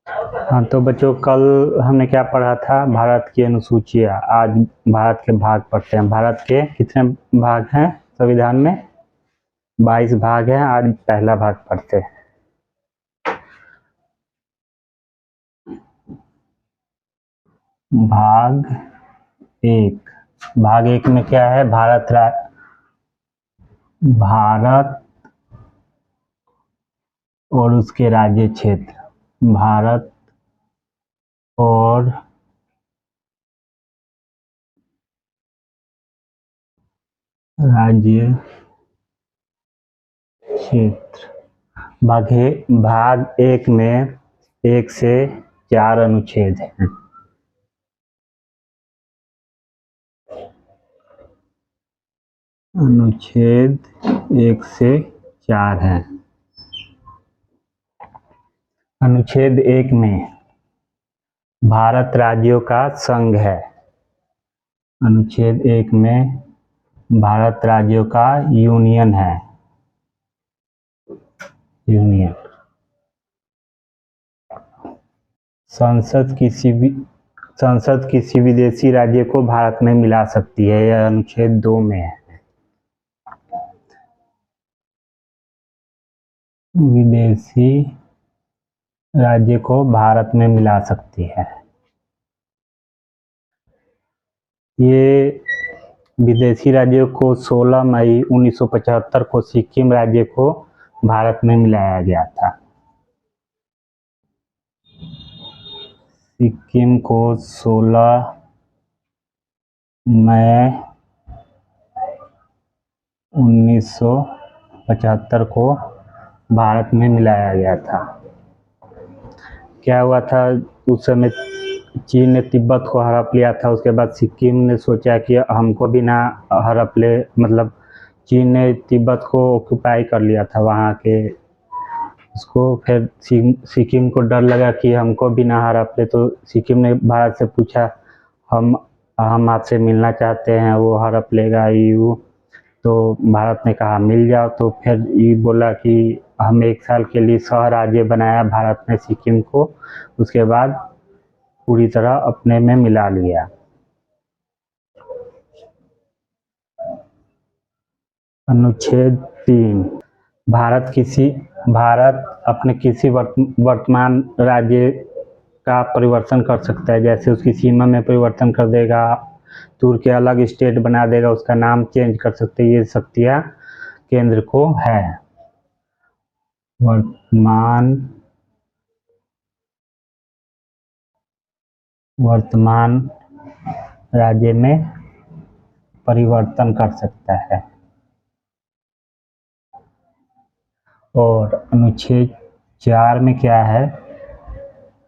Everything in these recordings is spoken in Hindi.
हाँ, तो बच्चों कल हमने क्या पढ़ा था? भारत की अनुसूचियाँ। आज भारत के भाग पढ़ते हैं। भारत के कितने भाग हैं संविधान में? 22 भाग हैं। आज पहला भाग पढ़ते हैं। भाग एक। भाग एक में क्या है? भारत और उसके राज्य क्षेत्र। भारत और राज्य क्षेत्र। भाग एक में 1 से 4 अनुच्छेद हैं। अनुच्छेद 1 से 4 हैं। अनुच्छेद 1 में भारत राज्यों का संघ है। अनुच्छेद 1 में भारत राज्यों का यूनियन है। यूनियन। संसद किसी विदेशी राज्य को भारत में मिला सकती है। यह अनुच्छेद 2 में है। विदेशी राज्य को भारत में मिला सकती है। ये विदेशी राज्यों को 16 मई 1975 को सिक्किम राज्य को भारत में मिलाया गया था। सिक्किम को 16 मई 1975 को भारत में मिलाया गया था। क्या हुआ था उस समय? चीन ने तिब्बत को हड़प लिया था। उसके बाद सिक्किम ने सोचा कि हमको भी ना हड़प ले, मतलब चीन ने तिब्बत को ऑक्यूपाई कर लिया था वहाँ के। उसको फिर सिक्किम को डर लगा कि हमको भी ना हड़प ले, तो सिक्किम ने भारत से पूछा हम आपसे मिलना चाहते हैं, वो हड़प लेगा ईयू। तो भारत ने कहा मिल जाओ। तो फिर ये बोला कि हम 1 साल के लिए सह राज्य बनाया भारत ने सिक्किम को। उसके बाद पूरी तरह अपने में मिला लिया। अनुच्छेद 3। भारत अपने किसी वर्तमान राज्य का परिवर्तन कर सकता है। जैसे उसकी सीमा में परिवर्तन कर देगा, दूर के अलग स्टेट बना देगा, उसका नाम चेंज कर सकते हैं। ये शक्तियाँ केंद्र को है। वर्तमान राज्य में परिवर्तन कर सकता है। और अनुच्छेद 4 में क्या है?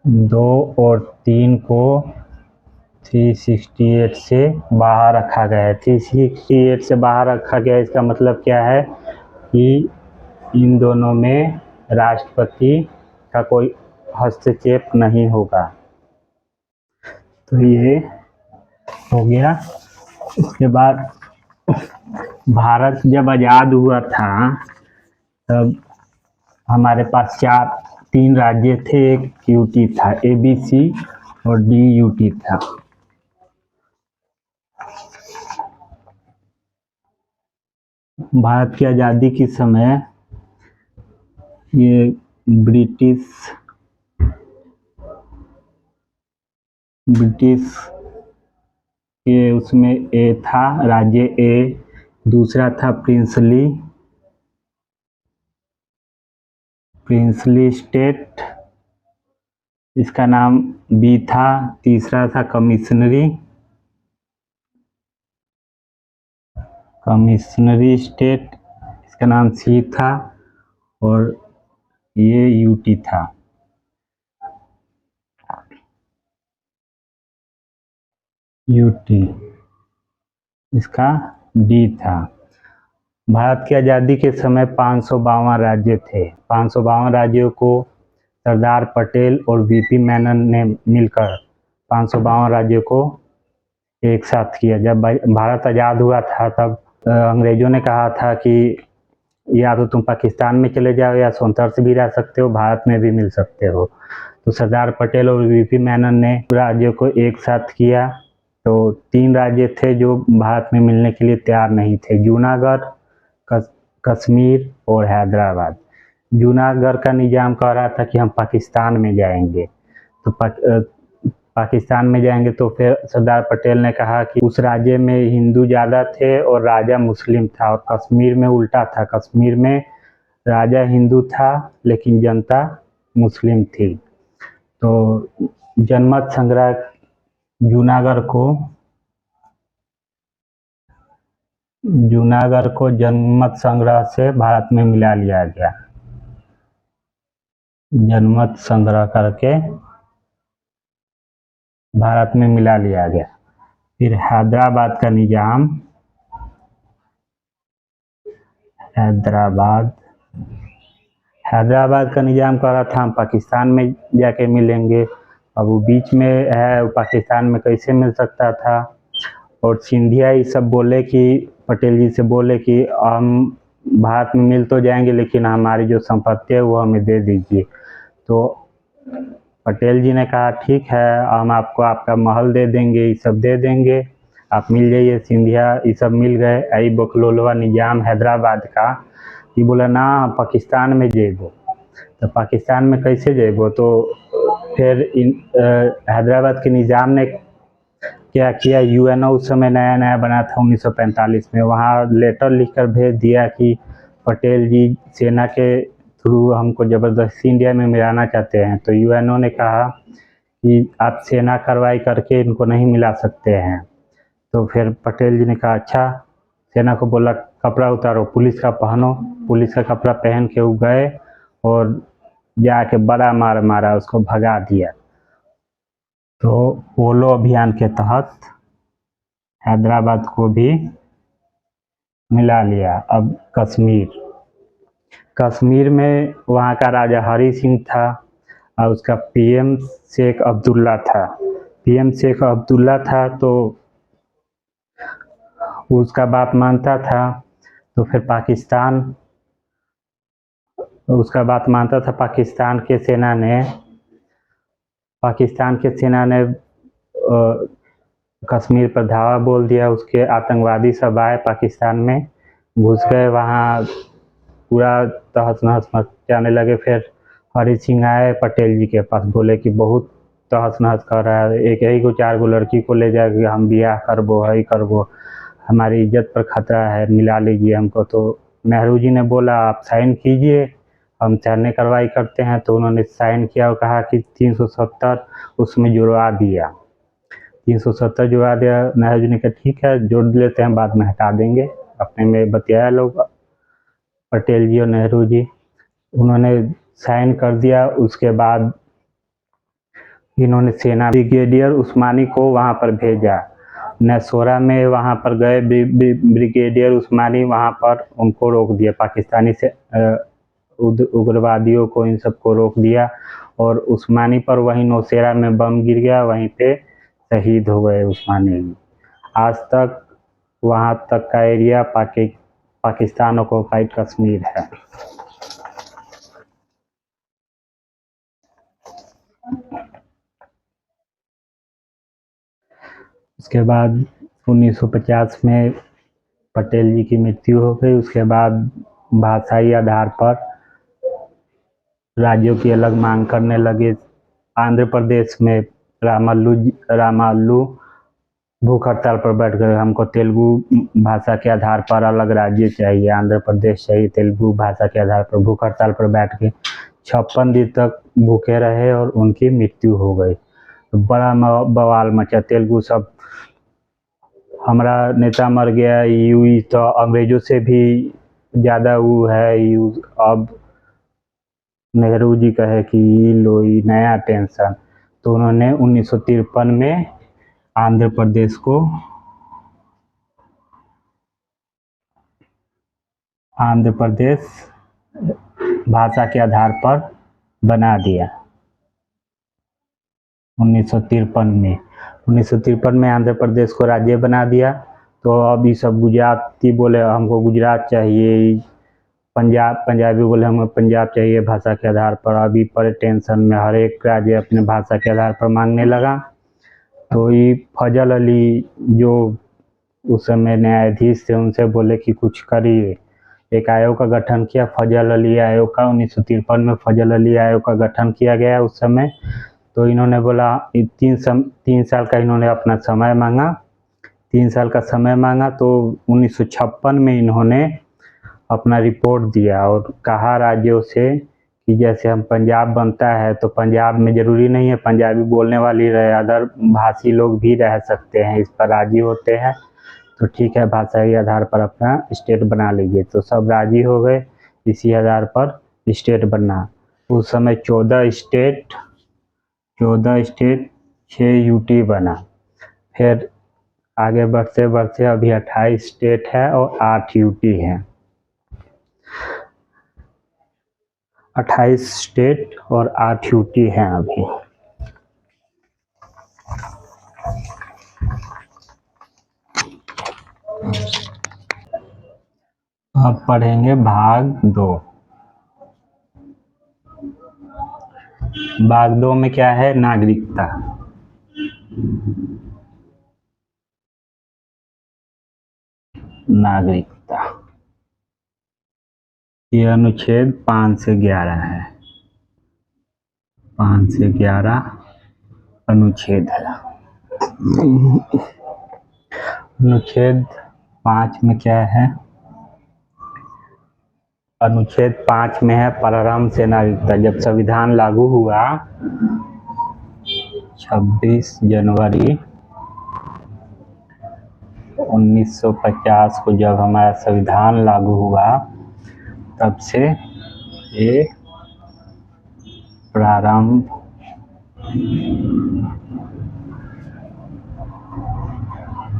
2 और 3 को 368 से बाहर रखा गया है। 368 से बाहर रखा गया है, इसका मतलब क्या है कि इन दोनों में राष्ट्रपति का कोई हस्तक्षेप नहीं होगा। तो ये हो गया। उसके बाद भारत जब आज़ाद हुआ था तब हमारे पास 3 राज्य थे। एक यूटी था, ABC और DUT था। भारत की आज़ादी के समय ये ब्रिटिश के उसमें ए था, राज्य ए। दूसरा था प्रिंसली स्टेट, इसका नाम बी था। तीसरा था कमिश्नरी स्टेट, इसका नाम सी था। और ये यूटी था। यूटी इसका डी था। भारत की आज़ादी के समय 552 राज्य थे। 552 राज्यों को सरदार पटेल और VP मेनन ने मिलकर 552 राज्यों को एक साथ किया। जब भारत आज़ाद हुआ था तब अंग्रेज़ों ने कहा था कि या तो तुम पाकिस्तान में चले जाओ या स्वतंत्र से भी रह सकते हो, भारत में भी मिल सकते हो। तो सरदार पटेल और वीपी मेनन ने राज्यों को एक साथ किया। तो 3 राज्य थे जो भारत में मिलने के लिए तैयार नहीं थे, जूनागढ़, कश्मीर और हैदराबाद। जूनागढ़ का निज़ाम कह रहा था कि हम पाकिस्तान में जाएंगे, तो पाकिस्तान में जाएंगे। तो फिर सरदार पटेल ने कहा कि उस राज्य में हिंदू ज़्यादा थे और राजा मुस्लिम था, और कश्मीर में उल्टा था, कश्मीर में राजा हिंदू था लेकिन जनता मुस्लिम थी। तो जनमत संग्रह जूनागढ़ को जनमत संग्रह से भारत में मिला लिया गया, जनमत संग्रह करके भारत में मिला लिया गया। फिर हैदराबाद का निज़ाम, हैदराबाद का निज़ाम कह रहा था हम पाकिस्तान में जाके मिलेंगे। अब वो बीच में है, वो पाकिस्तान में कैसे मिल सकता था। और सिंधिया ये सब बोले कि पटेल जी से बोले कि हम भारत में मिल तो जाएंगे लेकिन हमारी जो संपत्ति है वो हमें दे दीजिए। तो पटेल जी ने कहा ठीक है, हम आपको आपका महल दे देंगे, ये सब दे देंगे, आप मिल जाइए। सिंधिया ये सब मिल गए। आई बकलोलवा निज़ाम हैदराबाद का, ये बोला ना हम पाकिस्तान में जेबो। तो पाकिस्तान में कैसे जेबो। तो फिर हैदराबाद के निज़ाम ने क्या किया, यूएनओ उस समय नया नया बना था 1945 में, वहाँ लेटर लिखकर भेज दिया कि पटेल जी सेना के थ्रू हमको ज़बरदस्ती इंडिया में मिलाना चाहते हैं। तो यूएनओ ने कहा कि आप सेना कार्रवाई करके इनको नहीं मिला सकते हैं। तो फिर पटेल जी ने कहा अच्छा, सेना को बोला कपड़ा उतारो, पुलिस का पहनो। पुलिस का कपड़ा पहन के वो गए और जाके बड़ा मार मारा, उसको भगा दिया। तो पोलो अभियान के तहत हैदराबाद को भी मिला लिया। अब कश्मीर में वहाँ का राजा हरी सिंह था और उसका पीएम शेख अब्दुल्ला था। तो उसका बात मानता था। तो फिर उसका बात मानता था। पाकिस्तान के सेना ने कश्मीर पर धावा बोल दिया। उसके आतंकवादी सब आए, पाकिस्तान में घुस गए, वहाँ पूरा तहस नहस मचाने लगे। फिर हरी सिंह आए पटेल जी के पास, बोले कि बहुत तहस नहस कर रहा है, एक ही को 4 गो लड़की को ले जाके हम बियाह करबो, है करबो, हमारी इज्जत पर खतरा है, मिला लीजिए हमको। तो नेहरू जी ने बोला आप साइन कीजिए, हम सैन्य कार्रवाई करते हैं। तो उन्होंने साइन किया और कहा कि 370 उसमें जुड़वा दिया। 370 जुड़वा दिया। नेहरू जी ने कहा ठीक है जोड़ लेते हैं, बाद में हटा देंगे। अपने में बतियाया लोग, पटेल जी और नेहरू जी, उन्होंने साइन कर दिया। उसके बाद इन्होंने सेना ब्रिगेडियर उस्मानी को वहाँ पर भेजा, नसोरा में वहाँ पर गए ब्रिगेडियर उस्मानी, वहाँ पर उनको रोक दिया, पाकिस्तानी से उग्रवादियों को, इन सबको रोक दिया। और उस्मानी पर वहीं नौशेरा में बम गिर गया, वहीं पे शहीद हो गए उस्मानी। आज तक वहाँ तक का एरिया पाकिस्तान ऑक्युपाइड कश्मीर है। उसके बाद 1950 में पटेल जी की मृत्यु हो गई। उसके बाद भाषाई आधार पर राज्यों की अलग मांग करने लगे। आंध्र प्रदेश में रामालू भूख हड़ताल पर बैठ गए, हमको तेलुगु भाषा के आधार पर अलग राज्य चाहिए, आंध्र प्रदेश चाहिए, तेलुगु भाषा के आधार पर भूख हड़ताल पर बैठ के 56 दिन तक भूखे रहे और उनकी मृत्यु हो गई। तो बड़ा बवाल मचा, तेलुगु सब हमारा नेता मर गया, यू तो अंग्रेजों से भी ज़्यादा वो है यू। अब नेहरू जी कहे कि लो नया टेंशन। तो उन्होंने 1953 में आंध्र प्रदेश भाषा के आधार पर बना दिया। 1953 में आंध्र प्रदेश को राज्य बना दिया। तो अब ये सब गुजराती बोले हमको गुजरात चाहिए, पंजाबी बोले हमें पंजाब चाहिए भाषा के आधार पर। अभी पर टेंशन में हर एक राज्य अपने भाषा के आधार पर मांगने लगा। तो ये फजल अली जो उस समय न्यायाधीश थे उनसे बोले कि कुछ करिए। एक आयोग का गठन किया, फजल अली आयोग का। 1953 में फजल अली आयोग का गठन किया गया उस समय। तो इन्होंने बोला 3 साल का इन्होंने अपना समय मांगा। 3 साल का समय मांगा तो 1956 में इन्होंने अपना रिपोर्ट दिया और कहा राज्यों से कि जैसे हम पंजाब बनता है तो पंजाब में ज़रूरी नहीं है पंजाबी बोलने वाली रहे, अदर भाषी लोग भी रह सकते हैं, इस पर राजी होते हैं तो ठीक है, भाषाई आधार पर अपना स्टेट बना लीजिए। तो सब राजी हो गए इसी आधार पर स्टेट बनना। उस समय 14 स्टेट 6 यूटी बना। फिर आगे बढ़ते बढ़ते अभी 28 स्टेट है और 8 यूटी है। 28 स्टेट और 8 यूटी हैं अभी। अब पढ़ेंगे भाग 2। भाग 2 में क्या है? नागरिकता। नागरिकता ये अनुच्छेद 5 से 11 है। 5 से 11 अनुच्छेद है। अनुच्छेद 5 में क्या है? अनुच्छेद 5 में है प्रारंभ से नागरिकता। जब संविधान लागू हुआ 26 जनवरी 1950 को जब हमारा संविधान लागू हुआ तब से ये प्रारंभ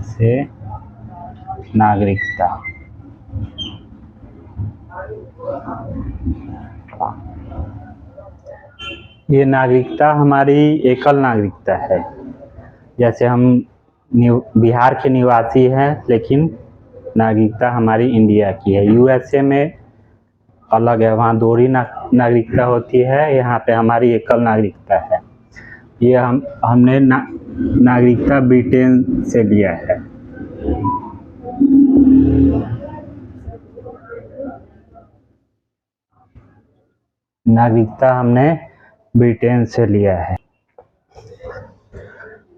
से नागरिकता। ये नागरिकता हमारी एकल नागरिकता है। जैसे हम बिहार के निवासी हैं लेकिन नागरिकता हमारी इंडिया की है। यूएसए में अलग है, वहाँ दोहरी नागरिकता होती है, यहाँ पे हमारी एकल नागरिकता है। ये हमने नागरिकता ब्रिटेन से लिया है। नागरिकता हमने ब्रिटेन से लिया है।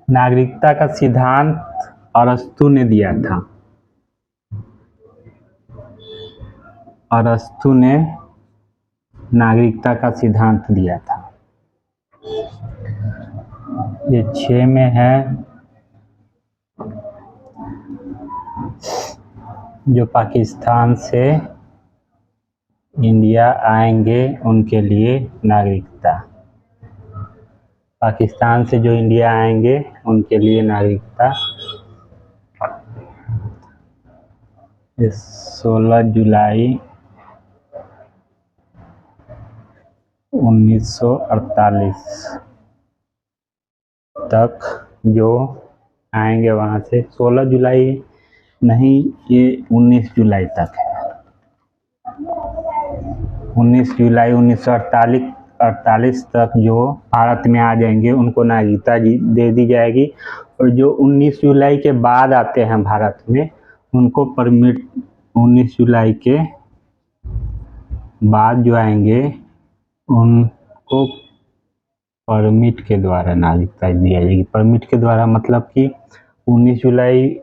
नागरिकता का सिद्धांत अरस्तु ने दिया था। अरस्तु ने नागरिकता का सिद्धांत दिया था। ये 6 में है। जो पाकिस्तान से इंडिया आएंगे उनके लिए नागरिकता। पाकिस्तान से जो इंडिया आएंगे उनके लिए नागरिकता। 16 जुलाई 1948 तक जो आएंगे वहाँ से, 16 जुलाई नहीं, ये 19 जुलाई तक है। 19 जुलाई 1948 तक जो भारत में आ जाएंगे उनको नागरिकता दे दी जाएगी। और जो 19 जुलाई के बाद आते हैं भारत में उनको परमिट, 19 जुलाई के बाद जो आएंगे उनको परमिट के द्वारा नागरिकता दी जाएगी। परमिट के द्वारा मतलब कि 19 जुलाई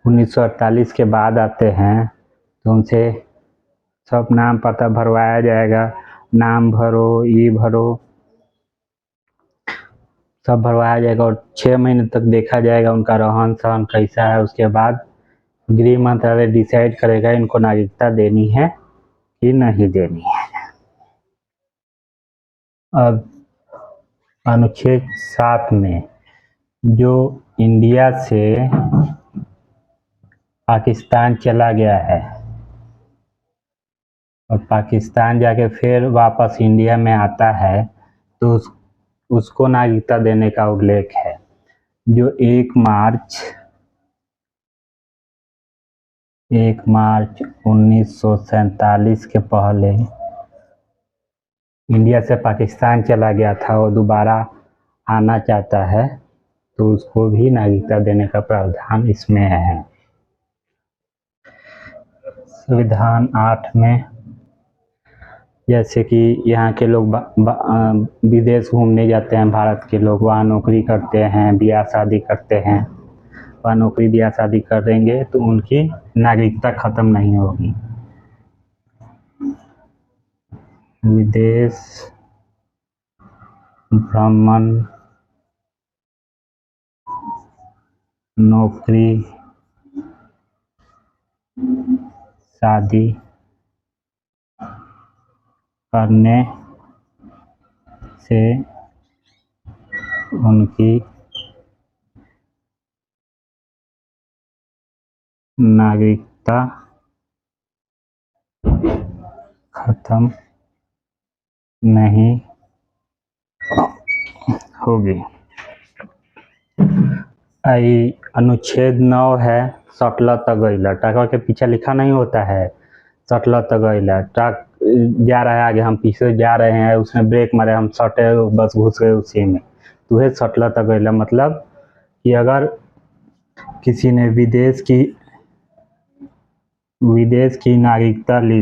1948 के बाद आते हैं तो उनसे सब नाम पता भरवाया जाएगा। नाम भरो, ये भरो, सब भरवाया जाएगा और 6 महीने तक देखा जाएगा उनका रहन सहन कैसा है। उसके बाद गृह मंत्रालय डिसाइड करेगा इनको नागरिकता देनी है कि नहीं देनी है। अब अनुच्छेद 7 में जो इंडिया से पाकिस्तान चला गया है और पाकिस्तान जाके फिर वापस इंडिया में आता है तो उसको नागरिकता देने का उल्लेख है। जो 1 मार्च 1 मार्च 1947 के पहले इंडिया से पाकिस्तान चला गया था, वो दोबारा आना चाहता है तो उसको भी नागरिकता देने का प्रावधान इसमें है। संविधान 8 में जैसे कि यहाँ के लोग विदेश घूमने जाते हैं, भारत के लोग वहाँ नौकरी करते हैं, ब्याह शादी करते हैं, वहाँ नौकरी ब्याह शादी करेंगे तो उनकी नागरिकता ख़त्म नहीं होगी। विदेश भ्रमण, नौकरी, शादी करने से उनकी नागरिकता खत्म नहीं होगी। अनुच्छेद 9 है, सटल तगैला। ट्रकवा के पीछे लिखा नहीं होता है सटल तगैला, ट्रक जा रहा है आगे, हम पीछे जा रहे हैं, उसने ब्रेक मारे, हम सटे बस घुस गए उसी में, तो है सटल तगैला। मतलब कि अगर किसी ने विदेश की नागरिकता ली,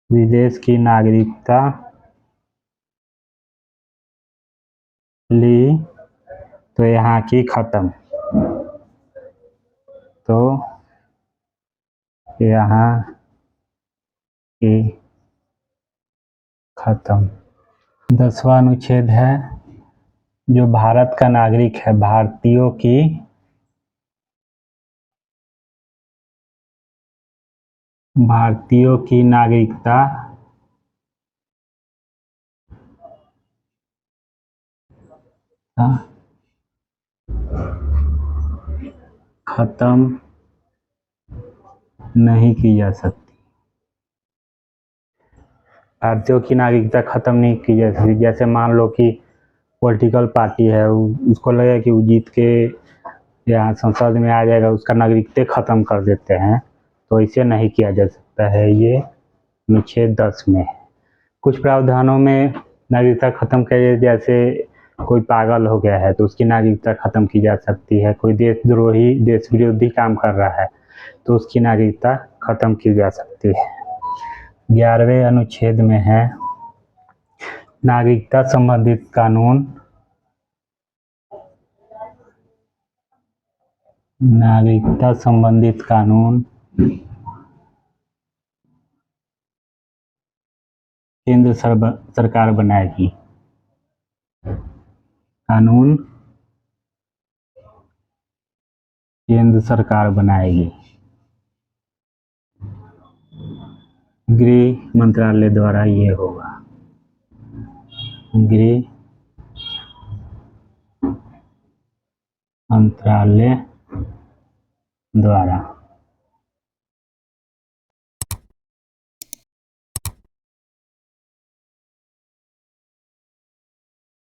विदेश की नागरिकता ली तो यहाँ की खत्म, तो यहाँ की खत्म। 10वां अनुच्छेद है, जो भारत का नागरिक है, भारतीयों की नागरिकता खत्म नहीं की जा सकती। भारतीयों की नागरिकता खत्म नहीं की जा सकती। जैसे मान लो कि पॉलिटिकल पार्टी है, उसको लगे कि वो जीत के यहाँ संसद में आ जाएगा, उसका नागरिकता खत्म कर देते हैं, तो ऐसे नहीं किया जा सकता है। ये अनुच्छेद 10 में है। कुछ प्रावधानों में नागरिकता खत्म कर, जैसे कोई पागल हो गया है तो उसकी नागरिकता खत्म की जा सकती है। कोई देशद्रोही, देश विरोधी काम कर रहा है तो उसकी नागरिकता खत्म की जा सकती है। 11वें अनुच्छेद में है, नागरिकता संबंधित कानून, नागरिकता संबंधित कानून केंद्र सरकार बनाएगी। कानून केंद्र सरकार बनाएगी, गृह मंत्रालय द्वारा ये होगा, गृह मंत्रालय द्वारा।